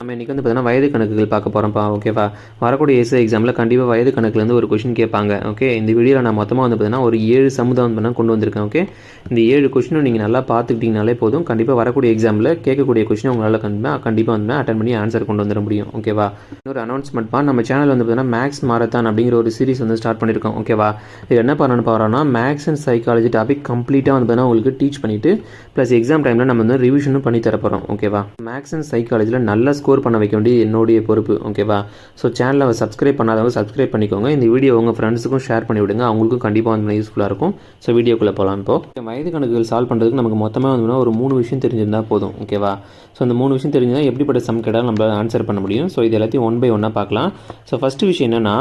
நம்ம இன்றைக்கி வந்து பார்த்தீங்கன்னா வயது கணக்குகள் பார்க்க போகிறோம்ப்பா. ஓகேவா? வரக்கூடிய எஸ்ஐ எக்ஸாமில் கண்டிப்பாக வயது கணக்குலேருந்து ஒரு கொஷின் கேட்பாங்க. ஓகே, இந்த வீடியோவில் நான் மொத்தமாக வந்து பார்த்தீங்கன்னா ஒரு 7 சம் தான் கொண்டு வந்திருக்கேன். ஓகே, இந்த 7 கொஷினும் நீங்கள் நல்லா பார்த்துக்கிட்டீங்கனாலே போதும். கண்டிப்பாக வரக்கூடிய எக்ஸாமில் கேட்கக்கூடிய கொஷினை உங்களால் கண்டிப்பாக வந்து அட்டன் பண்ணி ஆன்சர் கொண்டு வந்துட முடியும். ஓகேவா? இன்னொரு அனௌன்ஸ்மெண்ட்ப்பா, நம்ம சேனல் வந்து பார்த்தீங்கன்னா மேக்ஸ் மாரத்தான் அப்படிங்கிற ஒரு சீரிஸ் வந்து ஸ்டார்ட் பண்ணியிருக்கோம். ஓகேவா? இது என்ன பண்ணணும்னு பாருன்னா, மேக்ஸ் அண்ட் சைக்காலஜி டாபிக் கம்ப்ளீட்டாக வந்து பார்த்தீங்கன்னா உங்களுக்கு டீச் பண்ணிவிட்டு ப்ளஸ் எக்ஸாம் டைமில் நம்ம வந்து ரிவிஷனும் பண்ணி தரப்போகிறோம். ஓகேவா? மேக்ஸ் அண்ட் சைக்காலஜியில் நல்ல ஸ்கோர் பண்ண வைக்க வேண்டிய என்னுடைய பொறுப்பு. ஓகேவா? ஸோ சேனலை சப்ஸ்கிரைப் பண்ணாதவங்க சப்ஸ்கிரைப் பண்ணிக்கோங்க. இந்த வீடியோ உங்கள் ஃப்ரெண்ட்ஸுக்கும் ஷேர் பண்ணி விடுங்க, அவங்களுக்கும் கண்டிப்பாக வந்து யூஸ்ஃபுல்லாக இருக்கும். ஸோ வீடியோக்குள்ளே போகலாம். இப்போ வயது கணக்குகள் சால்வ் பண்ணுறதுக்கு நமக்கு மொத்தமாக வந்து ஒரு 3 விஷயம் தெரிஞ்சிருந்தால் போதும். ஓகேவா? ஸோ அந்த 3 விஷயம் தெரிஞ்சால் எப்படிப்பட்ட சம் கேட்டாலும் நம்மளால் ஆன்சர் பண்ண முடியும். ஸோ இது எல்லாத்தையும் ஒன் பை ஒன்னாக பார்க்கலாம். ஸோ ஃபஸ்ட்டு விஷயம் என்னென்னா,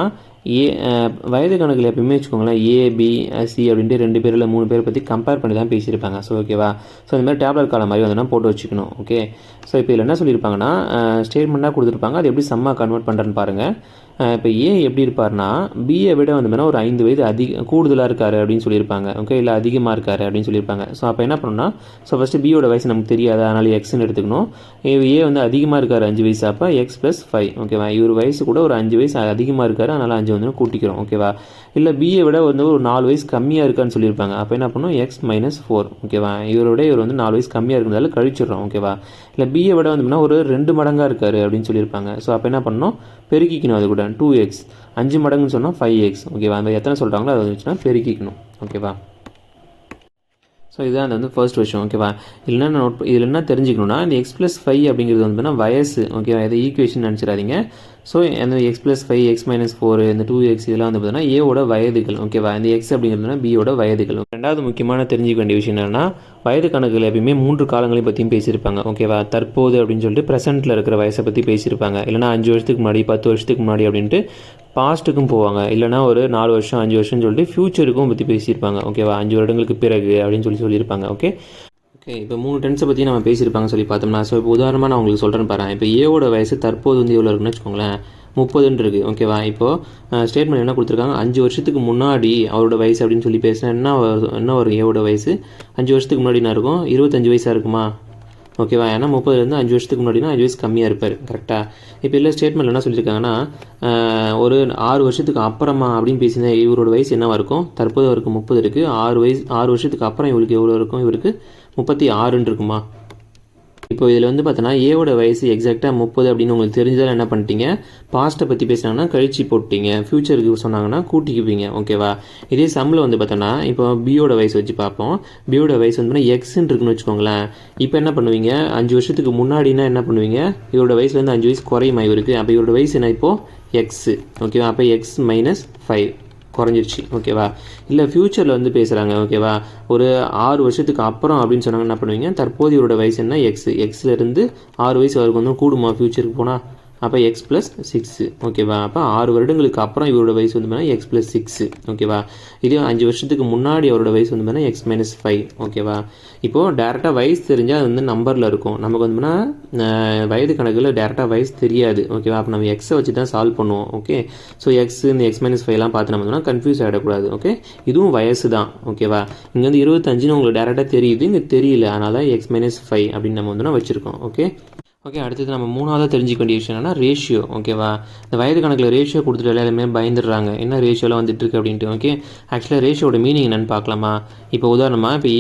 வயது கணக்கில் எப்பயுமே வச்சுக்கோங்களேன், ஏபி சி அப்படின்ட்டு 2 பேர் இல்லை 3 பேர் பற்றி கம்பேர் பண்ணி தான் பேசியிருப்பாங்க. ஸோ ஓகேவா? ஸோ இந்த மாதிரி டேப்லெட் காலம் மாதிரி வந்து போட்டு வச்சுக்கணும். ஓகே, ஸோ இப்போ இதில் என்ன சொல்லியிருப்பாங்கன்னா, ஸ்டேட்மெண்ட்டாக கொடுத்துருப்பாங்க, அது எப்படி சம்மாக கன்வெர்ட் பண்ணுறேன்னு பாருங்கள். இப்போ ஏ எப்படி இருப்பார்னா, பியை விட வந்து ஒரு 5 வயது கூடுதலாக இருக்கார் அப்படின்னு சொல்லியிருப்பாங்க. ஓகே, இல்லை அதிகமாக இருக்கார் அப்படின்னு சொல்லியிருப்பாங்க. ஸோ அப்போ என்ன பண்ணணும்னா, ஸோ ஃபஸ்ட்டு பியோட வயசு நமக்கு தெரியாது, அதனால் எக்ஸ்ன்னு எடுத்துக்கணும். ஏ வந்து அதிகமாக இருக்கார் 5 வயசு, அப்போ எக்ஸ் + 5. ஓகேவா? இவர் வயசு கூட ஒரு 5 வயசு அதிகமாக இருக்கார், அதனால் 5 வந்து கூட்டிக்கிறோம். ஓகேவா? இல்லை பியை விட வந்து ஒரு 4 வயசு கம்மியாக இருக்கான்னு சொல்லியிருப்பாங்க. அப்போ என்ன பண்ணணும், எக்ஸ் - 4. ஓகேவா? இவர் வந்து 4 வயசு கம்மியாக இருக்கிறதால கழிச்சிடுறோம். ஓகேவா? இல்லை பியை விட வந்து ஒரு 2 மடங்காக இருக்கார் அப்படின்னு சொல்லியிருப்பாங்க. ஸோ அப்போ என்ன பண்ணணும், பெருக்கிக்கணும். அது கூட 2x, 5 மடங்குன்னு சொன்னால் 5x. ஓகேவா? அந்த எத்தனை சொல்கிறாங்களோ அதை வச்சுன்னா பெருக்கிக்கணும். ஓகேவா? ஸோ இதுதான் வந்து ஃபர்ஸ்ட் விஷயம். ஓகேவா? இதில் என்ன தெரிஞ்சுக்கணும்னா, இந்த x + 5 அப்படிங்கிறது வந்து வயசு. ஓகேவா? இதை ஈக்குவேஷன் நினச்சிடாதீங்க. ஸோ அந்த x + 5, x - 4, இந்த 2x இதெல்லாம் வந்து பார்த்தீங்கன்னா ஏவோட வயதுகள். ஓகேவா? இந்த x அப்படிங்கிறதுனா பியோட வயதுகள். ரெண்டாவது முக்கியமான தெரிஞ்சிக்க வேண்டிய விஷயம் என்னென்னா, வயது கணக்குகள் எப்பயுமே 3 காலங்களையும் பற்றியும் பேசியிருப்பாங்க. ஓகேவா? தற்போது அப்படின்னு சொல்லிட்டு ப்ரெசென்ட்டில் இருக்கிற வயசை பற்றி பேசியிருப்பாங்க. இல்லைனா 5 வருஷத்துக்கு முன்னாடி, 10 வருஷத்துக்கு முன்னாடி அப்படின்ட்டு பாஸ்ட்டுக்கும் போவாங்க. இல்லைனா ஒரு 4 வருஷம் 5 வருஷம்னு சொல்லிட்டு ஃப்யூச்சருக்கும் பற்றி பேசியிருப்பாங்க. ஓகேவா? 5 வருடங்களுக்கு பிறகு அப்படின்னு சொல்லியிருப்பாங்க. ஓகே, இப்போ 3 டென்ஸை பற்றி நம்ம பேசியிருப்பாங்க சொல்லி பார்த்தோம்னா, ஸோ இப்போ உதாரணமாக நான் உங்களுக்கு சொல்கிறேன்னு பாருங்கள். இப்போ ஏவோட வயசு தற்போது வந்து எவ்வளோ இருக்குன்னு வச்சுக்கோங்களேன், 30 இருக்குது. ஓகேவா? இப்போது ஸ்டேட்மெண்ட் என்ன கொடுத்துருக்காங்க, 5 வருஷத்துக்கு முன்னாடி அவரோட வயசு அப்படின்னு சொல்லி பேசினா என்ன ஒரு ஏவோட வயசு 5 வருஷத்துக்கு முன்னாடி என்ன இருக்கும், 25 வயசாக இருக்குமா? ஓகேவா? ஏன்னா 30லேருந்து 5 வருஷத்துக்கு முன்னாடினா 5 வயசு கம்மியாக இருப்பார். கரெக்டாக? இப்போ இல்லை ஸ்டேட்மெண்ட் என்ன சொல்லியிருக்காங்கன்னா, ஒரு 6 வருஷத்துக்கு அப்புறமா அப்படின்னு பேசினா இவரோட வயசு என்னவாக இருக்கும், தற்போது அவருக்கு 30 இருக்குது, 6 வருஷத்துக்கு அப்புறம் இவருக்கு எவ்வளோ இருக்கும், இவருக்கு 36 இருக்குமா? இப்போ இதில் வந்து பார்த்தோன்னா ஏவோட வயசு எக்ஸாக்டாக 30 அப்படின்னு உங்களுக்கு தெரிஞ்சதால் என்ன பண்ணிட்டீங்க, பாஸ்ட்டை பற்றி பேசினாங்கன்னா கழிச்சு போட்டிங்க, ஃப்யூச்சருக்கு சொன்னாங்கன்னா கூட்டிக்குவீங்க. ஓகேவா? இதே சம்மில் வந்து பார்த்தோன்னா, இப்போ பியோட வயசு வச்சு பார்ப்போம். பியோட வயசு வந்து எக்ஸ்ன்னு இருக்குன்னு வச்சுக்கோங்களேன். இப்போ என்ன பண்ணுவீங்க, 5 வருஷத்துக்கு முன்னாடினா என்ன பண்ணுவீங்க, இவரோட வயசுலேருந்து 5 வயசு குறையுமா இவருக்கு, அப்போ இவரோட வயசு என்ன இப்போது எக்ஸு. ஓகேவா? அப்போ x - 5 குறைஞ்சிருச்சு. ஓகேவா? இல்லை ஃப்யூச்சரில் வந்து பேசுகிறாங்க. ஓகேவா? ஒரு 6 வருஷத்துக்கு அப்புறம் அப்படின்னு சொன்னாங்க, என்ன பண்ணுவீங்க, தற்போது இவரோட வயசு என்ன எக்ஸ்லேருந்து 6 வயசு வரைக்கும் வந்து கூடுமா ஃப்யூச்சருக்கு போனால், அப்போ x + 6. ஓகேவா? அப்போ 6 வருடங்களுக்கு அப்புறம் இவரோட வயசு வந்து x + 6. ஓகேவா? இதே 5 வருஷத்துக்கு முன்னாடி அவரோட வயசு வந்து x - 5. ஓகேவா? இப்போது டேரெக்டாக வயசு தெரிஞ்சால் அது வந்து நம்பரில் இருக்கும். நமக்கு வந்து வயது கணக்கில் டேரெக்டாக வயசு தெரியாது. ஓகேவா? அப்போ நம்ம எக்ஸை வச்சு தான் சால்வ் பண்ணுவோம். ஓகே, ஸோ எக்ஸ் இந்த x - 5 பார்த்து நம்ம கன்ஃபியூஸ் ஆகிடக்கூடாது. ஓகே, இதுவும் வயசு தான். ஓகேவா? இங்கே வந்து 25ன்னு உங்களுக்கு டேரெக்டாக தெரியுது, இங்கே தெரியல, அதனால தான் x - 5 அப்படின்னு நம்ம வந்து வச்சுருக்கோம். ஓகே, அடுத்தது நம்ம 3ஆவது தெரிஞ்சிக்க வேண்டிய விஷயம் என்னன்னா ரேஷியோ. ஓகேவா? இந்த வயது கணக்கில் ரேஷியோ கொடுத்துட்டு எல்லாருமே பயந்துடுறாங்க, என்ன ரேஷியோலாம் வந்துட்டு இருக்கு அப்படின்ட்டு. ஓகே, ஆக்சுவலாக ரேஷியோட மீனிங் என்னென்னு பார்க்கலாமா? இப்போ உதாரணமாக இப்போ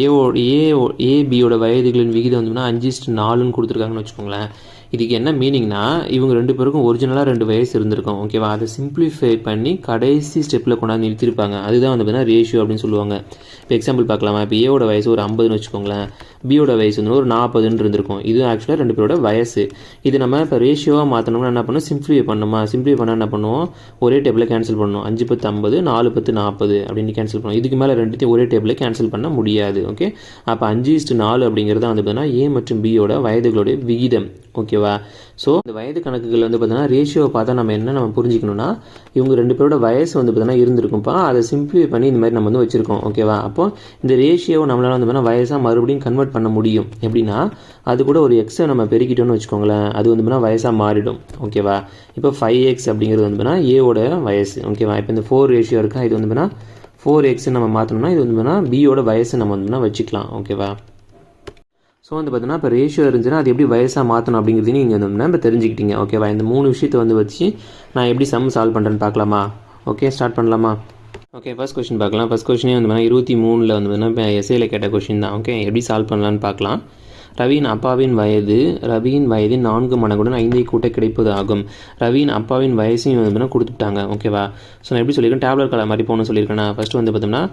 ஏபியோட வயதுகளின் விகிதம் வந்து 5:4ன்னு கொடுத்துருக்காங்கன்னு வச்சுக்கோங்களேன். இதுக்கு என்ன மீனிங்னா, இவங்க 2 பேருக்கும் ஒரிஜினலாக 2 வயசு இருந்திருக்கும். ஓகேவா? அதை சிம்பிளிஃபை பண்ணி கடைசி ஸ்டெப்பில் கொண்டாந்து நிறுத்திருப்பாங்க. அதுதான் வந்து பார்த்தீங்கன்னா ரேஷியோ அப்படின்னு சொல்லுவாங்க. இப்போ எக்ஸாம்பிள் பார்க்கலாமா? இப்போ ஏவோட வயசு ஒரு 50ன்னு வச்சுக்கோங்களேன், பியோட வயசு வந்து ஒரு 40ன்னு இருந்திருக்கும். இது ஆக்சுவலாக 2 பேரோட வயசு. இது நம்ம இப்போ ரேஷியோவாக மாற்றணும்னா என்ன பண்ணணும், சிம்பிளிஃபை பண்ணணுமா? சிம்பிளிஃபை பண்ணால் என்ன பண்ணுவோம், ஒரே டேபிளில் கேன்சல் பண்ணணும். 5 × 10 50, 4 × 10 40 அப்படின்னு கேன்சல் பண்ணுவோம். இதுக்கு மேலே ரெண்டுத்தையும் ஒரே டேபிளில் கேன்சல் பண்ண முடியாது. ஓகே, அப்போ 5:4 அப்படிங்கிறத வந்து பார்த்தீங்கன்னா ஏ மற்றும் பியோட வயதுகளோட விகிதம். ஓகேவா? ஸோ இந்த வயது கணக்குகள் வந்து பார்த்தீங்கன்னா ரேஷியோவை பார்த்தா நம்ம புரிஞ்சிக்கணும்னா, இவங்க 2 பேரோட வயசு வந்து பார்த்தீங்கன்னா இருந்திருக்கும்ப்பா, அதை சிம்பிளிஃபை பண்ணி இந்த மாதிரி நம்ம வந்து வச்சுருக்கோம். ஓகேவா? அப்போ இந்த ரேஷியோவை நம்மளால் வந்து பார்த்தீங்கன்னா வயசாக மறுபடியும் கன்வெர்ட் பண்ண முடியும். எப்படின்னா, அது கூட ஒரு எக்ஸை நம்ம பெருக்கிட்டோம்னு வச்சுக்கோங்களேன், அது வந்து பார்த்தீங்கன்னா வயசாக மாறிடும். ஓகேவா? இப்போ 5x அப்படிங்கிறது வந்து பார்த்தீங்கன்னா ஏவோட வயசு. ஓகேவா? இப்போ இந்த 4 ரேஷியோ இருக்கா, இது வந்து பார்த்தீங்கன்னா 4x நம்ம மாற்றணும்னா இது வந்து பார்த்தீங்கன்னா பியோட வயசு நம்ம வந்து வச்சுக்கலாம். ஓகேவா? ஸோ வந்து பார்த்தீங்கன்னா இப்போ ரேஷியோ இருந்துச்சுன்னா அது எப்படி வயசாக மாற்றணும் அப்படிங்கிறதையும் நீங்கள் வந்து இப்போ தெரிஞ்சுக்கிட்டீங்க. ஓகேவா? இந்த 3 விஷயத்தை வந்து வச்சு நான் எப்படி சம் சால்வ் பண்ணுறேன்னு பார்க்கலாமா? ஓகே, ஸ்டார்ட் பண்ணலாமா? ஓகே, ஃபர்ஸ்ட் கொஸ்டின் பார்க்கலாம். ஃபர்ஸ்ட் கொஸ்டினே வந்து 23 வந்து பார்த்தீங்கன்னா இப்போ எஸ்ஏயில் கேட்ட கொஸ்டின் தான். ஓகே, எப்படி சால்வ் பண்ணலான்னு பார்க்கலாம். ரவியின் அப்பாவின் வயது ரவியின் வயதின் 4 மடங்குடன் 5 கூட்ட கிடைப்பது ஆகும். ரவியின் அப்பாவின் வயசையும் வந்து கொடுத்துட்டாங்க. ஓகேவா? ஸோ நான் எப்படி சொல்லியிருக்கேன், டேப்லெட் கலர் மாதிரி போகணும்னு சொல்லியிருக்கேன். ஃபஸ்ட்டு வந்து பார்த்தோம்னா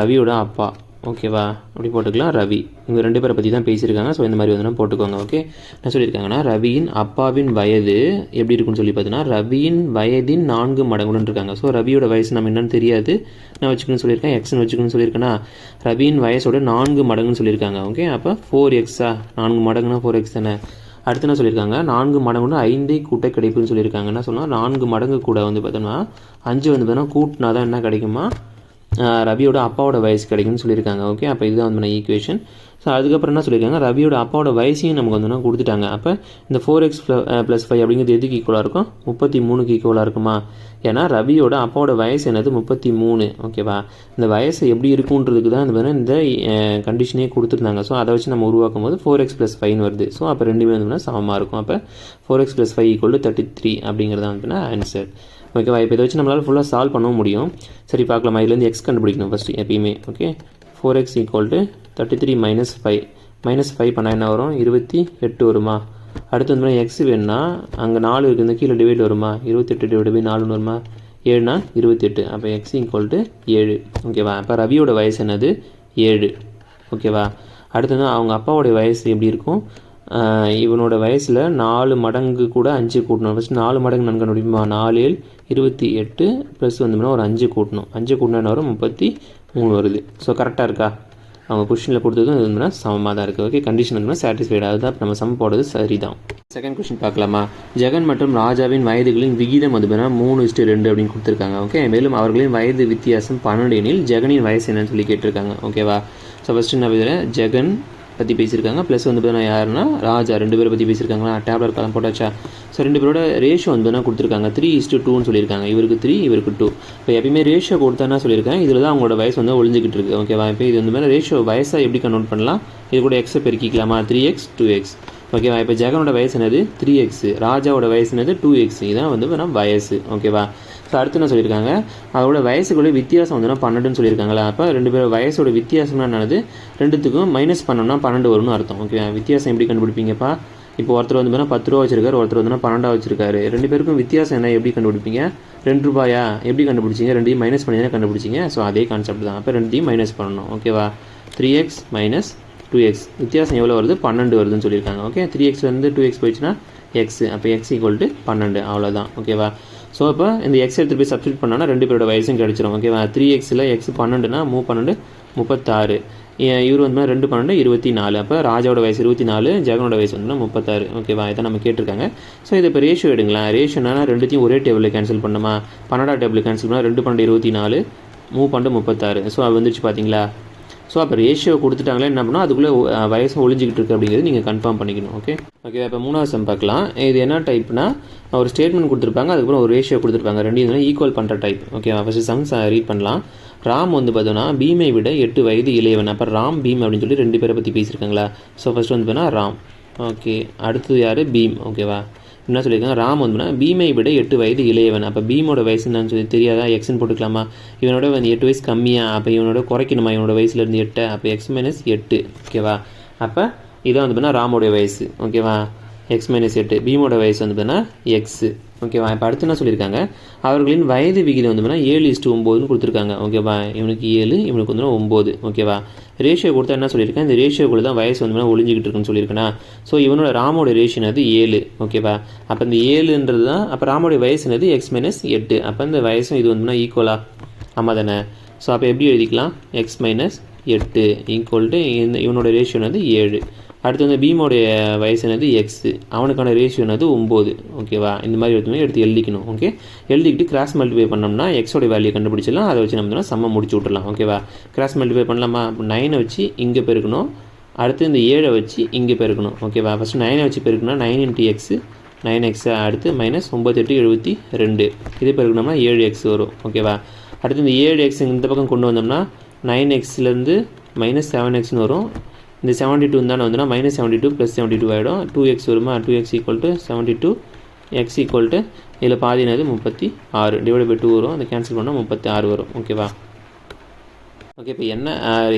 ரவியோட அப்பா. ஓகேவா? அப்படி போட்டுக்கலாம். ரவி இவங்க 2 பேரை பற்றி தான் பேசியிருக்காங்க. ஸோ இந்த மாதிரி வந்து போட்டுக்கோங்க. ஓகே, என்ன சொல்லியிருக்காங்கன்னா ரவியின் அப்பாவின் வயது எப்படி இருக்குன்னு சொல்லி பார்த்தீங்கன்னா ரவியின் வயதின் 4 மடங்குன்னு இருக்காங்க. ஸோ ரவியோட வயசு நம்ம என்னன்னு தெரியாது, நான் வச்சுக்கணும்னு சொல்லியிருக்கேன். எக்ஸ்ன்னு வச்சுக்கணும்னு சொல்லியிருக்கேன்னா ரவியின் வயசோட 4 மடங்குன்னு சொல்லியிருக்காங்க. ஓகே, அப்போ 4x 4 மடங்குனா 4x தானே. அடுத்து என்ன சொல்லியிருக்காங்க, 4 மடங்குன்னு 5 கூட்ட கிடைப்புன்னு சொல்லியிருக்காங்க. என்ன சொன்னால் 4 மடங்கு கூட வந்து பார்த்தோம்னா 5 வந்து பார்த்தோம்னா கூட்டினா தான் என்ன கிடைக்குமா, ரவியோட அப்பாவோட வயசு கிடைக்குன்னு சொல்லியிருக்காங்க. ஓகே, அப்போ இதுதான் வந்து ஈக்குவேஷன். ஸோ அதுக்கப்புறம் என்ன சொல்லியிருக்காங்க, ரவியோட அப்பாவோட வயசையும் நமக்கு வந்து கொடுத்துட்டாங்க. அப்போ இந்த 4x + 5 அப்படிங்கிறது எதுக்கு ஈக்குவலாக இருக்கும், 33க்கு ஈக்குவலாக இருக்குமா? ஏன்னா ரவியோட அப்பாவோட வயசு என்னது 33. ஓகேவா? இந்த வயசு எப்படி இருக்குன்றதுக்கு தான் இந்த கண்டிஷனே கொடுத்துருந்தாங்க. ஸோ அதை வச்சு நம்ம உருவாக்கும் போது 4x + 5 வருது. ஸோ அப்போ ரெண்டுமே வந்து சமமாக இருக்கும். அப்போ 4x + 5 = 33 அப்படிங்கிறது வந்து ஆன்சர். ஓகேவா? இப்போ இதை வச்சு நம்மளால் ஃபுல்லாக சால்வ் பண்ணவும் முடியும். சரி, பார்க்கலாமா? இதுலேருந்து எக்ஸ் கண்டுபிடிக்கணும் ஃபஸ்ட்டு எப்பயுமே. ஓகே, 4x = 33 - 5 -5 பண்ணால் என்ன வரும், 28 வருமா? அடுத்து வந்து எக்ஸ் வேணும்னா அங்கே 4 இருக்குது, கீழே டிவைட் வருமா, 28 / 4 வருமா, 7னா 28. அப்போ x = 7. ஓகேவா? அப்போ ரவியோட வயசு என்னது 7. ஓகேவா? அடுத்தது அவங்க அப்பாவோடைய வயசு எப்படி இருக்கும், இவனோட வயசில் 4 மடங்கு கூட 5 கூட்டணும். ஃபஸ்ட்டு 4 மடங்கு நான் கண்டுபிடிப்போமா, 4 7 28 ப்ளஸ் வந்து ஒரு 5 கூட்டணும். 5 கூட்டினா வரும் 33 வருது. ஸோ கரெக்டாக இருக்கா? அவங்க கொஸ்டினில் கொடுத்ததும் இது வந்து சமமாக தான் இருக்குது. ஓகே, கண்டிஷன் வந்து சாட்டிஸ்ஃபைட் ஆகுது. நம்ம சம் போடுறது சரிதான். செகண்ட் கொஸ்டின் பார்க்கலாமா? ஜெகன் மற்றும் ராஜாவின் வயதுகளின் விகிதம் வந்து 3:2 அப்படின்னு கொடுத்துருக்காங்க. ஓகே, மேலும் அவர்களின் வயது வித்தியாசம் 12 எனில் ஜெகனின் வயசு என்னன்னு சொல்லி கேட்டிருக்காங்க. ஓகேவா? ஸோ ஃபஸ்ட்டு என்ன இதில் ஜெகன் பற்றி பேசியிருக்காங்க, ப்ளஸ் வந்து பார்த்தீங்கன்னா யாருன்னா ராஜா, 2 பேரை பற்றி பேசியிருக்காங்களா. டேப்லெட் கலம் போட்டாச்சா? ஸோ 2 பேரோட ரேஷியோ வந்து என்ன கொடுத்துருக்காங்க, 3:2ன்னு சொல்லியிருக்காங்க. இவருக்கு 3, இவருக்கு 2. இப்போ எப்பயுமே ரேஷியோ கொடுத்தானா சொல்லியிருக்கேன், இதில் தான் அவங்களோட வயசு வந்து ஒழிஞ்சிக்கிட்டு இருக்குது. ஓகேவா? இப்போ இது வந்து ரேஷியோ வயசாக எப்படி கன்வெர்ட் பண்ணலாம், இது கூட எக்ஸை பெருக்கிக்கலாமா, 3x 2x. ஓகேவா? இப்போ ஜெகனோட வயசு என்னது 3x, ராஜாவோட வயசு என்னது 2x. இதான் வந்து வயசு. ஓகேவா? ஸோ அடுத்து என்ன சொல்லியிருக்காங்க, அதோட வயசுக்குள்ள வித்தியாசம் வந்து 12ன்னு சொல்லியிருக்காங்களா. அப்போ 2 பேர் வயசோட வித்தியாசம்னா என்னது, 2த்துக்கும் மைனஸ் பண்ணோம்னா 12 வரும்னு அர்த்தம். ஓகே, வித்தியாசம் எப்படி கண்டுபிடிப்பீங்கப்பா, இப்போ ஒருத்தர் வந்து 10 ரூபா வச்சிருக்காரு, ஒருத்தர் வந்து 12 வச்சிருக்காரு. 2 பேருக்கும் வித்தியாசம் என்ன, எப்படி கண்டுபிடிப்பீங்க, 2 ரூபாயா எப்படி கண்டுபிடிச்சிங்க, 2ஐயும் மைனஸ் பண்ணி தானே கண்டுபிடிச்சிங்க. ஸோ அதே கான்செப்ட் தான். அப்போ 2ஐயும் மைனஸ் பண்ணணும். ஓகேவா? 3x - 2x வித்தியாசம் எவ்வளோ வருது, 12 வருதுன்னு சொல்லியிருக்காங்க. ஓகே, 3x வந்து 2x போயிடுச்சுன்னா எக்ஸ், அப்போ x = 12. அவ்வளோதான். ஓகேவா? ஸோ இப்போ இந்த எக்ஸ் எடுத்து போய் சப்ஸ்டியூட் பண்ணோன்னா 2 பேரோட வயசும் கிடச்சிரும். ஓகேவா? 3xல் x 12னா 3 × 12 36. இவர் வந்து 2 12 24. அப்போ ராஜாவோட வயசு 24, ஜெகனோட வயசு வந்து 36. ஓகேவா? இதை நம்ம கேட்டிருக்காங்க. ஸோ இதை இப்போ ரேஷியோ எடுங்களேன். ரேஷியோனா 2த்தையும் ஒரே டேபிளில் கேன்சல் பண்ணுமா, 12 டேபிள் கேன்சல் பண்ணால் 2 12 24, 3 12 36. ஸோ அது வந்துச்சு பார்த்தீங்களா? ஸோ அப்போ ரேஷியோ கொடுத்துட்டாங்களே, என்ன பண்ணணும், அதுக்குள்ளே வயசு ஒழிஞ்சிக்கிட்டு இருக்குது அப்படிங்கிறது நீங்கள் கன்ஃபார்ம் பண்ணிக்கணும். ஓகே, இப்போ 3வது சம் பார்க்கலாம். இது என்ன டைப்னா, ஒரு ஸ்டேட்மெண்ட் கொடுத்துருப்பாங்க, அதுக்கப்புறம் ஒரு ரேஷியோ கொடுத்துருப்பாங்க, 2 இதுனா ஈக்குவல் பண்ணுற type. Okay, first sums read பண்ணலாம். ராம் வந்து பார்த்தோன்னா பீமை விட 8 வயது இளையவன். அப்போ ராம் பீம் அப்படின்னு சொல்லி 2 பேரை பற்றி பேசியிருக்காங்களா. ஸோ ஃபஸ்ட்டு வந்து பார்த்தோன்னா ராம். ஓகே, அடுத்தது யார், பீம். ஓகேவா? என்ன சொல்லியிருக்காங்க, ராம் வந்து பீமை விட 8 வயது இளையவன். அப்போ பீமோட வயசு என்னன்னு சொல்லி தெரியாதா, எக்ஸ்ன்னு போட்டுக்கலாமா. இவனோட வந்து 8 வயசு கம்மியாக, அப்போ இவனோட குறைக்கணுமா, இவனோட வயசுலேருந்து 8. அப்போ x - 8. ஓகேவா? அப்போ இதான் வந்து பார்த்தீங்கன்னா ராமோடைய வயசு. ஓகேவா? x - 8. பீமோட வயசு வந்து பார்த்தீங்கன்னா எக்ஸு. ஓகேவா? இப்போ அடுத்து என்ன சொல்லியிருக்காங்க, அவர்களின் வயது விகிதம் வந்து பார்த்தீங்கன்னா 7:9ன்னு கொடுத்துருக்காங்க. ஓகேவா? இவனுக்கு 7, இவனுக்கு வந்து 9. ஓகேவா? ரேஷியோ கொடுத்தா என்ன சொல்லியிருக்கேன், இந்த ரேஷியோக்குள்ள தான் வயசு வந்து ஒழிஞ்சிக்கிட்டு இருக்குன்னு சொல்லியிருக்கேனா. ஸோ இவனோட ராமோட ரேஷியோ அது 7. ஓகேவா? அப்போ இந்த 7ன்றது தான், அப்போ ராமோடைய வயசு என்னது x - 8. அப்போ இந்த வயசும் இது வந்து ஈக்குவலா, ஆமாம் தானே. ஸோ அப்போ எப்படி எழுதிக்கலாம், x - 8 = இவனோட ரேஷியோ வந்து 7. அடுத்து வந்து பீமோடைய வயசு என்னது எக்ஸு, அவனுக்கான ரேஷியோ என்னது 9. ஓகேவா? இந்த மாதிரி எடுத்து எழுதிக்கணும். ஓகே, எழுதிக்கிட்டு கிராஸ் மல்டிஃபை பண்ணோம்னா எக்ஸோட வேல்யூ கண்டுபிடிச்சிடலாம். அதை வச்சு நம்ம சம்ம முடிச்சு விட்டுடலாம். ஓகேவா? கிராஸ் மல்டிஃபை பண்ணலாமா. 9 வச்சு இங்கே பெருக்கணும், அடுத்து இந்த 7 வச்சு இங்கே பெருக்கணும். ஓகேவா? ஃபஸ்ட்டு 9 வச்சு பெருக்கணும், 9 × x 9x. அடுத்து -9 8 72. இதே பெருக்கணும்னா 7x வரும். ஓகேவா? அடுத்து இந்த 7x இந்த பக்கம் கொண்டு வந்தோம்னா 9xலேருந்து -7xன்னு வரும். இந்த 72 தானே வந்துன்னா -72 + 72 ஆகிடும். 2x வருமா, 2x = 72, x = இதில் பாதினது 36 / 2 வரும், அதை கேன்சல் பண்ணால் 36 வரும். ஓகேவா? ஓகே, இப்போ என்ன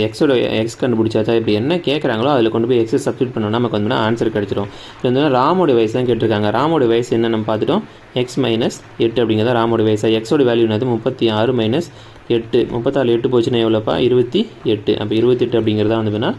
எக்ஸோட எக்ஸ் கண்டுபிடிச்சாச்சா? இப்போ என்ன கேட்குறாங்களோ அதில் கொண்டு போய் எக்ஸை சப்ஸ்டிட் பண்ணோம்னா நமக்கு வந்து ஆன்சர் கிடச்சிரும். இது வந்து ராமோட வயசு தான் கேட்டிருக்காங்க. ராமோட வயசு என்ன நம்ம பார்த்துட்டோம், x - 8 அப்படிங்கிறத ராமோட வயசா. எக்ஸோட வேல்யூ என்னது 36 - 8. 36 8 போச்சுன்னா எவ்வளோப்பா, 28. அப்போ 28 அப்படிங்கிறதா வந்து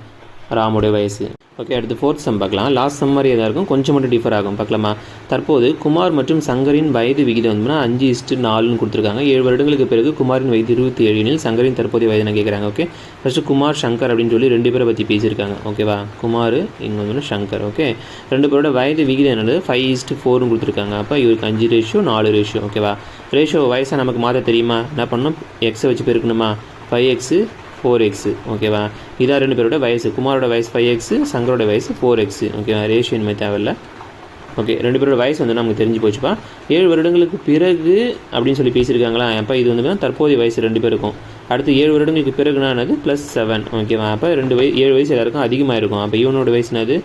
ராமோடைய வயசு. ஓகே, அடுத்து 4th சம் பார்க்கலாம். லாஸ்ட் சம் மாதிரி எதாக இருக்கும், கொஞ்சம் மட்டும் டிஃபர் ஆகும். பார்க்கலாமா? தற்போது குமார் மற்றும் சங்கரின் வயது விகிதம் வந்து 5:4 கொடுத்துருக்காங்க. 7 வருடங்களுக்கு பிறகு குமாரின் வயது 27 எனில் சங்கரின் தற்போதைய வயது கேட்குறாங்க. ஓகே, ஃபஸ்ட்டு குமார் சங்கர் அப்படின்னு சொல்லி 2 பேரை பற்றி பேசியிருக்காங்க. ஓகேவா? குமார் இங்கே வந்து சங்கர். ஓகே, 2 பேரோட வயது விகிதம் என்னது 5:4 கொடுத்துருக்காங்க. அப்போ இவருக்கு 5:4 ரேஷியோ. ஓகேவா? ரேஷியோ வயசாக நமக்கு மாற்ற தெரியுமா? என்ன பண்ணணும், எக்ஸை வச்சு பெருக்கணுமா, 5x 4x. ஓகேவா? இதான் 2 பேரோட வயசு. குமாரோட வயசு 5x, சங்கரோட வயசு 4x. ஓகேவா? ரேஷியோ இனிமேல் தேவையில்லை. ஓகே, 2 பேரோட வயசு வந்து நமக்கு தெரிஞ்சு போச்சுப்பா. 7 வருடங்களுக்கு பிறகு அப்படின்னு சொல்லி பேசியிருக்காங்களா? அப்போ இது வந்து தற்போதைய வயசு 2 பேருக்கும். அடுத்து 7 வருடங்களுக்கு பிறகுனா என்னது +7. ஓகேவா? அப்போ 7 வயசு எல்லாருக்கும் அதிகமாக இருக்கும். அப்போ இவனோட வயசு என்னது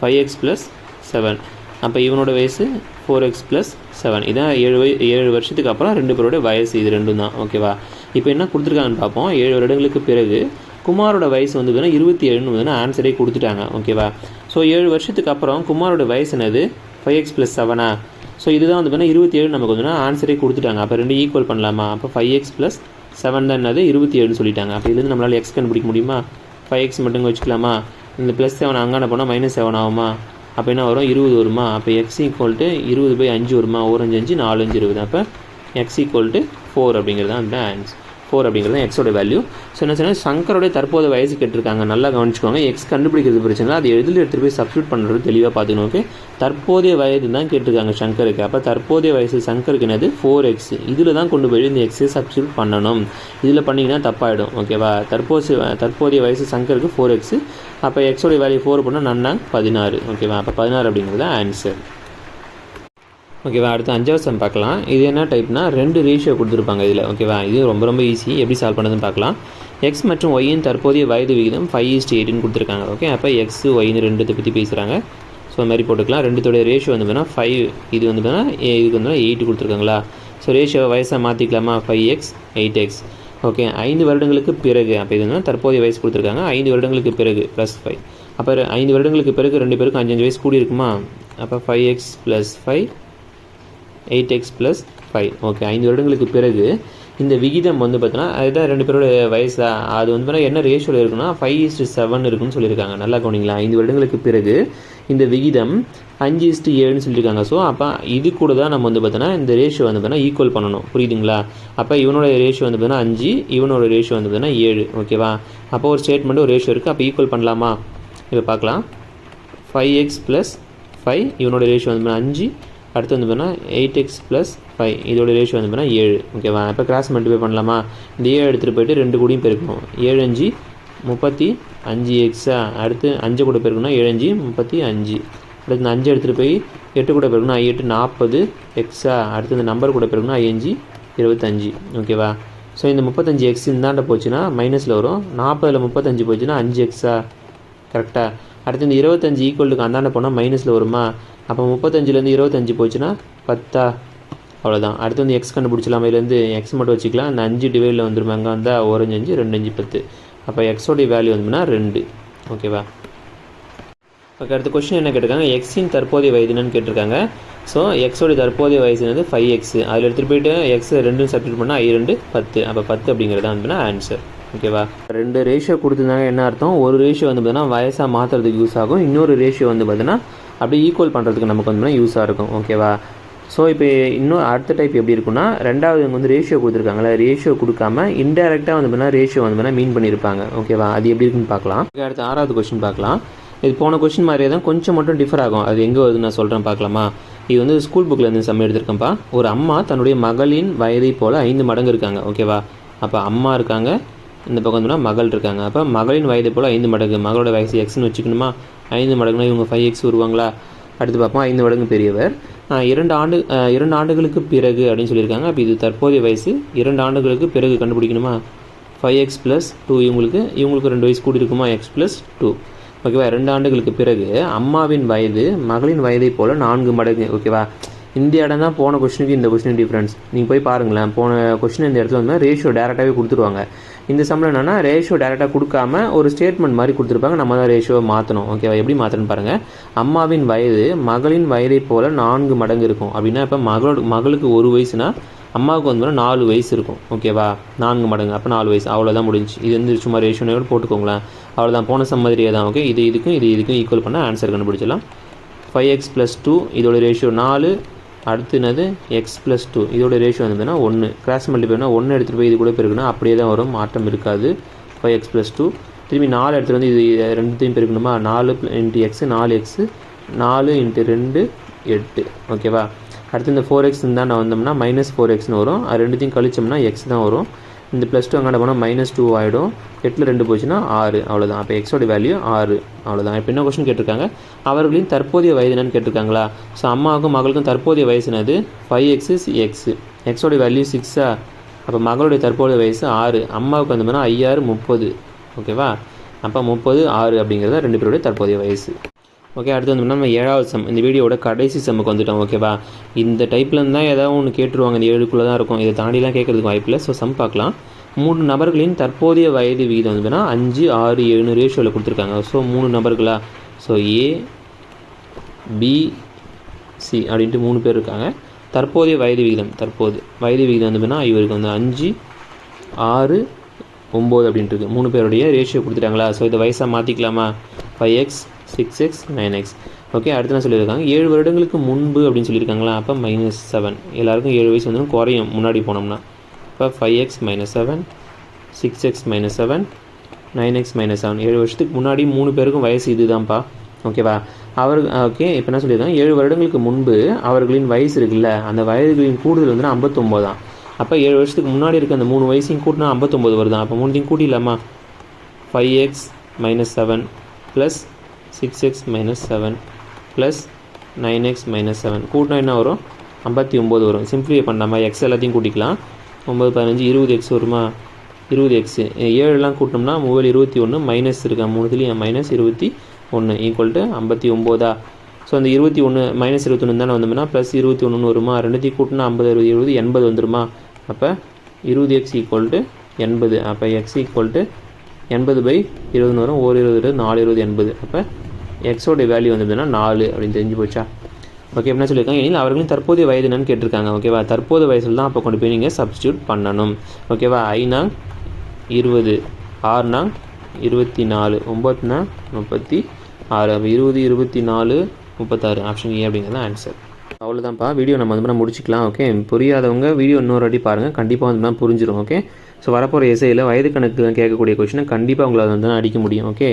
5x + 7. அப்போ இவனோட வயசு 4x + 7. இதான் 7 வருஷத்துக்கு அப்புறம் 2 பேரோட வயசு, இது ரெண்டும் தான். ஓகேவா? இப்போ என்ன கொடுத்துருக்காங்கன்னு பார்ப்போம். 7 வருடங்களுக்கு பிறகு குமாரோட வயசு வந்து 27ன்னு வந்து ஆன்சரே கொடுத்துட்டாங்க. ஓகேவா? ஸோ 7 வருஷத்துக்கு அப்புறம் குமாரோட வயசு என்னது 5x + 7. ஸோ இதுதான் வந்து 27 நமக்கு வந்து ஆன்சரே கொடுத்துட்டாங்க. அப்போ 2 ஈக்குவல் பண்ணலாமா? அப்போ 5x + 7 தான் என்னது 27ன்னு சொல்லிட்டாங்க. அப்போ இதுலேருந்து நம்மளால் எக்ஸ் கண்டுபிடிக்க முடியுமா? 5x மட்டும் வச்சுக்கலாமா? இந்த +7 அங்கான போனால் -7 ஆகுமா? அப்போ என்ன வரும், 20 வருமா? அப்போ x = 20/5 வருமா? 1 5 5 4 5 20. அப்போ x = 4 அப்படிங்கிறது தான் ஆன்சர். 4 அப்படிங்கிறது தான் எக்ஸோட வேல்யூ. ஸோ என்ன சொன்னால் சங்கரோட தற்போது வயசு கேட்டிருக்காங்க. நல்லா கவனிச்சுக்கோங்க. எக்ஸ் கண்டுபிடிக்கிறது பிரச்சனை இல்லை, அது எதில் எடுத்துகிட்டு போய் சப்ஸ்டியூட் பண்ணுறது தெளிவாக பார்த்துக்கணும். ஓகே, தற்போதைய வயது தான் கேட்டிருக்காங்க சங்கருக்கு. அப்போ தற்போதைய வயசு சங்கருக்கு என்னது 4x. இதில் தான் கொண்டு போய் இந்த எக்ஸை சப்ஸ்டியூட் பண்ணணும். இதில் பண்ணிங்கன்னா தப்பாயிடும். ஓகேவா? தற்போதைய வயசு சங்கருக்கு 4x. அப்போ எக்ஸோடைய வேல்யூ 4 பண்ணால் நன்னா 16. ஓகேவா? அப்போ 16 அப்படிங்கிறது ஆன்சர். ஓகேவா? அடுத்து 5வது சம் பார்க்கலாம். இது என்ன டைப்னா 2 ரேஷியோ கொடுத்துருப்பாங்க இதில். ஓகேவா? இது ரொம்ப ஈஸி. எப்படி சால்வ் பண்ணுறதுன்னு பார்க்கலாம். எக்ஸ் மற்றும் ஒய்யின் தற்போதைய வயது விகிதம் 5:8 கொடுத்துருக்காங்க. ஓகே, அப்போ எக்ஸ் ஒய்னு 2 பற்றி பேசுகிறாங்க. ஸோ அது மாதிரி போட்டுக்கலாம். 2 ரேஷியோ வந்து 5, இது வந்து இதுக்கு வந்து 8 கொடுத்துருக்காங்களா? ஸோ ரேஷியோ வயசாக மாற்றிக்கலாமா? 5x 8x. ஓகே, 5 வருடங்களுக்கு பிறகு, அப்போ இது வந்து தற்போதைய வயசு கொடுத்துருக்காங்க. 5 வருடங்களுக்கு பிறகு +5. அப்போ 5 வருடங்களுக்கு பிறகு 2 பேருக்கும் 5 வயசு கூடி இருக்குமா? அப்போ 5x + 5 8x + 5. ஓகே, 5 வருடங்களுக்கு பிறகு இந்த விகிதம் வந்து பார்த்தீங்கன்னா அதுதான் 2 பேரோட வயசா, அது வந்து என்ன ரேஷியோவில் இருக்குன்னா 5:7 இருக்குன்னு சொல்லியிருக்காங்க. நல்லா கவனிங்களா? 5 வருடங்களுக்கு பிறகு இந்த விகிதம் 5:7ன்னு சொல்லியிருக்காங்க. ஸோ அப்போ இது கூட தான் நம்ம வந்து பார்த்தோன்னா இந்த ரேஷியோ வந்து பார்த்தீங்கன்னா ஈக்குவல் பண்ணணும். புரியுதுங்களா? அப்போ இவனோட ரேஷியோ வந்து பார்த்தீங்கன்னா 5, இவனோட ரேஷியோ வந்து பார்த்தீங்கன்னா 7. ஓகேவா? அப்போ ஒரு ஸ்டேட்மெண்ட் ஒரு ரேஷியோ இருக்குது. அப்போ ஈக்குவல் பண்ணலாமா? இப்போ பார்க்கலாம். 5x + 5, இவனோட ரேஷியோ வந்து 5. அடுத்து வந்து பார்த்தீங்கன்னா 8x + 5, இதோட ரேஷியோ வந்து பார்த்தீங்கன்னா 7. ஓகேவா? இப்போ கிராஸ் மல்டிப்ளை பண்ணலாமா? இந்த 7 எடுத்துகிட்டு போய்ட்டு 2 கூடையும் பெருக்கணும். 7 5 35x. அடுத்து 5 கூட பெருக்கணும்னா 7 5 35. அடுத்து இந்த 5 எடுத்துகிட்டு போய் 8 கூட பெருக்கணும், 8 40x. அடுத்து இந்த நம்பர் கூட பெருக்கணும், 5 25. ஓகேவா? ஸோ இந்த 35x இந்தாண்ட போச்சுன்னா மைனஸில் வரும். 40ல் 35 போச்சுன்னா 5x. கரெக்டாக? அடுத்து இந்த 25 ஈக்குவலுக்கு அந்தாண்ட போனால் மைனஸில் வருமா? அப்போ 35லேருந்து 25 போச்சுன்னா 10. அவ்வளோதான். அடுத்து வந்து எக்ஸ் கண்டுபிடிச்சலாம். இதுலேருந்து எக்ஸ் மட்டும் வச்சுக்கலாம். அந்த 5 டிவைடில் வந்துருமா? அங்கே வந்தால் 1 5 2 5 10. அப்போ எக்ஸோடைய வேல்யூ வந்துன்னா 2. ஓகேவா? ஓகே, அடுத்த கொஸ்டின் என்ன கேட்டிருக்காங்க, எக்ஸின் தற்போதைய வயது என்னன்னு கேட்டிருக்காங்க. ஸோ எக்ஸோடைய தற்போதைய வயசு வந்து 5x. அதில் எடுத்துகிட்டு போய்ட்டு எக்ஸ் 2 சப்ஸ்டியூட் பண்ணால் I2 10. அப்போ 10 அப்படிங்கிறது வந்து ஆன்சர். ஓகேவா? 2 ரேஷியோ கொடுத்துருந்தாங்க. என்ன அர்த்தம், ஒரு ரேஷியோ வந்து பார்த்தீங்கன்னா வயசாக மாற்றுறதுக்கு யூஸ் ஆகும், இன்னொரு ரேஷியோ வந்து பார்த்தீங்கன்னா அப்படியே ஈக்குவல் பண்ணுறதுக்கு நமக்கு வந்து யூஸாக இருக்கும். ஓகேவா? ஸோ இப்போ இன்னும் அடுத்த டைப் எப்படி இருக்குன்னா, ரெண்டாவது இவங்க வந்து ரேஷியோ கொடுத்துருக்காங்களே, ரேஷியோ கொடுக்காம இன்டெரக்டாக வந்து பார்த்தீங்கன்னா ரேஷியோ வந்து பார்த்தீங்கன்னா மீன் பண்ணியிருப்பாங்க. ஓகேவா? அது எப்படி இருக்குன்னு பார்க்கலாம். அடுத்து 6வது கொஸ்டின் பார்க்கலாம். இது போன கொஸ்டின் மாதிரியே தான், கொஞ்சம் மட்டும் டிஃபர் ஆகும். அது எங்கே வருதுன்னு நான் சொல்கிறேன், பார்க்கலாமா? இது வந்து ஸ்கூல் புக்கில் இருந்து சம்ம எடுத்திருக்கேன்ப்பா. ஒரு அம்மா தன்னுடைய மகளின் வயதை போல் 5 மடங்கு இருக்காங்க. ஓகேவா? அப்போ அம்மா இருக்காங்க, இந்த பக்கம் வந்து மகள் இருக்காங்க. அப்போ மகளின் வயதை போல் 5 மடங்கு, மகளோட வயசு எக்ஸ்ன்னு வச்சுக்கணுமா? 5 மடங்குனா இவங்க 5x வருவாங்களா? அடுத்து பார்ப்போம். 5 மடங்கு பெரியவர். 2 ஆண்டுகளுக்கு பிறகு அப்படின்னு சொல்லியிருக்காங்க. அப்போ இது தற்போதைய வயசு. 2 ஆண்டுகளுக்கு பிறகு கண்டுபிடிக்கணுமா? 5x + 2. இவங்களுக்கு 2 வயசு கூடி இருக்குமா? x + 2. ஓகேவா. 2 ஆண்டுகளுக்கு பிறகு அம்மாவின் வயது மகளின் வயதை போல் 4 மடங்கு. ஓகேவா. இந்த இடம் தான் போன கொஸ்டினுக்கு இந்த கொஸ்டின் டிஃப்ரென்ஸ். நீங்கள் போய் பாருங்களேன், போன கொஸ்டின் இந்த இடத்துல வந்து ரேஷியோ டேரெக்டாகவே கொடுத்துருவாங்க. இந்த சம்மில் என்னென்னா ரேஷியோ டேரெக்டாக கொடுக்காம ஒரு ஸ்டேட்மெண்ட் மாதிரி கொடுத்துருப்பாங்க, நம்ம தான் ரேஷியோவை மாற்றணும். ஓகேவா. எப்படி மாற்றணும்னு பாருங்கள். அம்மாவின் வயது மகளின் வயதை போல் 4 மடங்கு இருக்கும் அப்படின்னா, இப்போ மகளுக்கு 1 வயசுனா அம்மாவுக்கு வந்து 4 வயசு இருக்கும். ஓகேவா. 4 மடங்கு அப்போ 4 வயசு, அவ்வளோதான் முடிஞ்சு. இது வந்து சும்மா ரேஷியோனோட போட்டுக்கோங்களேன், அவ்வளோதான். போன சம் மாதிரியே தான். ஓகே. இதுக்கும் ஈக்குவல் பண்ணால் ஆன்சர் கண்டுபிடிச்சிடலாம். 5x + 2 இதோட ரேஷியோ 4. அடுத்து என்னது x + 2 இதோட ரேஷியோ வந்ததுன்னா 1. கிராஸ் மல்டிப்ளைனா 1 எடுத்துகிட்டு போய் இது கூட பெருக்குன்னா அப்படியே தான் வரும், மாற்றம் இருக்காது. 5x + 2 திரும்பி 4 எடுத்துகிட்டு வந்து இது ரெண்டுத்தையும் பெருக்கணுமா, 4 × x 4x 4 × 2 8. ஓகேவா. அடுத்து இந்த 4x தான் வந்தோம்னா -4xன்னு வரும். அது ரெண்டுத்தையும் கழிச்சோம்னா x தான் வரும். இந்த +2 அங்கே போனால் -2 ஆகிடும். 8ல் 2 போச்சுன்னா 6, அவ்வளோதான். அப்போ எக்ஸோட வேல்யூ 6, அவ்வளோதான். இப்போ என்ன கொஸ்டின் கேட்டிருக்காங்க, அவர்களின் தற்போதைய வயது என்னன்னு கேட்டிருக்காங்களா. ஸோ அம்மாவுக்கும் மகளுக்கும் தற்போதைய வயசு என்னது, 5x is x. எக்ஸோட வேல்யூ 6. அப்போ மகளுடைய தற்போதைய வயசு 6. அம்மாவுக்கு வந்து 5 6 30. ஓகேவா. அப்போ 30 6 அப்படிங்கிறத 2 பேருடைய தற்போதைய வயசு. ஓகே. அடுத்து வந்து நம்ம 7வது சம், இந்த வீடியோட கடைசி சம்முக்கு வந்துட்டோம். ஓகேவா. இந்த டைப்பில் இருந்தால் ஏதாவது ஒன்று கேட்டுருவாங்க, இந்த 7க்குள்ளே தான் இருக்கும். இதை தாண்டிலாம் கேட்கறதுக்கு வாய்ப்பில்லை. ஸோ சம் பார்க்கலாம். 3 நபர்களின் தற்போதைய வயது விகிதம் வந்து 5 6 7 ரேஷியோவில் கொடுத்துருக்காங்க. ஸோ 3 நபர்களா, ஸோ A B C அப்படின்ட்டு 3 பேர் இருக்காங்க. தற்போதைய வயது விகிதம் வந்து இவருக்கு வந்து 5 6 9 அப்படின்ட்டு இருக்குது. 3 பேருடைய ரேஷியோ கொடுத்துட்டாங்களா. ஸோ இதை வயசாக மாற்றிக்கலாமா, 5x 6x 9x. ஓகே. அடுத்து என்ன சொல்லியிருக்காங்க, 7 வருடங்களுக்கு முன்பு அப்படின்னு சொல்லியிருக்காங்களா. அப்போ -7. எல்லாருக்கும் 7 வயசு வந்து குறையும் முன்னாடி போனோம்னா. இப்போ 5x - 7 6x - 7 9x - 7. 7 வருஷத்துக்கு முன்னாடி 3 பேருக்கும் வயசு இது தான்ப்பா. ஓகேவா. ஓகே. இப்போ என்ன சொல்லியிருக்காங்க, 7 வருடங்களுக்கு முன்பு அவர்களின் வயசு இருக்குல்ல, அந்த வயதுகளின் கூடுதல் வந்து 59 தான். அப்போ 7 வருஷத்துக்கு முன்னாடி இருக்க அந்த 3 வயசையும் கூட்டினா 59 வருதான். அப்போ 3த்தையும் கூட்டிடலாமா, 5x - 7 + 6x - 7 + 9x - 7 கூட்டினா என்ன வரும், 59 வரும். சிம்பிளிஃபை பண்ணாமா, எக்ஸ் எல்லாத்தையும் கூட்டிக்கலாம். 9 15 20x வருமா, 20x 7 கூட்டினோம்னா 3 21 மைனஸ் இருக்கா 3த்துலேயும் -21 = 59. ஸோ அந்த 21 -21 தானே வந்தோம்னா +21 வருமா, ரெண்டுத்தையும் கூட்டினா 50 20 80 வந்துருமா. அப்போ 20x = 80. அப்போ x = 80/20 வரும். 1 20 4 20 80. அப்போ எக்ஸோடைய வேல்யூ வந்ததுன்னா 4 அப்படின்னு தெரிஞ்சு போச்சா. ஓகே. என்ன சொல்லியிருக்காங்க, எனில் அவர்களின் தற்போதைய வயது என்னன்னு கேட்டிருக்காங்க. ஓகேவா. தற்போதைய வயசில் தான் அப்போ கொண்டு போய் நீங்கள் சப்ஸ்டியூட் பண்ணணும். ஓகேவா. 5 20 6 24 9 36. அப்போ 20 24 36 ஆப்ஷன் ஏ அப்படிங்கிறது ஆன்சர். அவ்வளோதான்ப்பா. வீடியோ நம்ம வந்து முடிச்சிக்கலாம். ஓகே. புரியாதவங்க வீடியோ இன்னொரு வாட்டி பாருங்கள், கண்டிப்பாக வந்து புரிஞ்சிடும். ஓகே. ஸோ வரப்போகிற எஸ்ஐயில் வயது கணக்கு கேட்கக்கூடிய கொஸ்டினை கண்டிப்பாக உங்களால் வந்து அடிக்க முடியும். ஓகே.